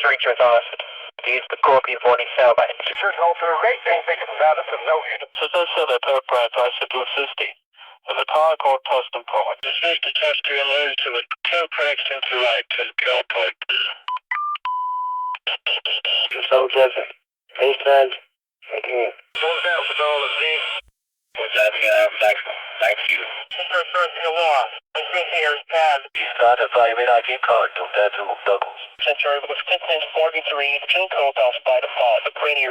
reachers on us. These the copy for the cell by. Should hold to a rate thing about us of no unit. So this is a third price I should do 60. The car called custom part. This is the test to alert to it. Two cracks into right to kill point. So Jesse. Baseline. Again. Hold out with all of these. What's that thank you. First in the law. This here is pad. Start to 5 in I keep calling to that to Douglas. Century was 1543, 2 code off by default. The cranial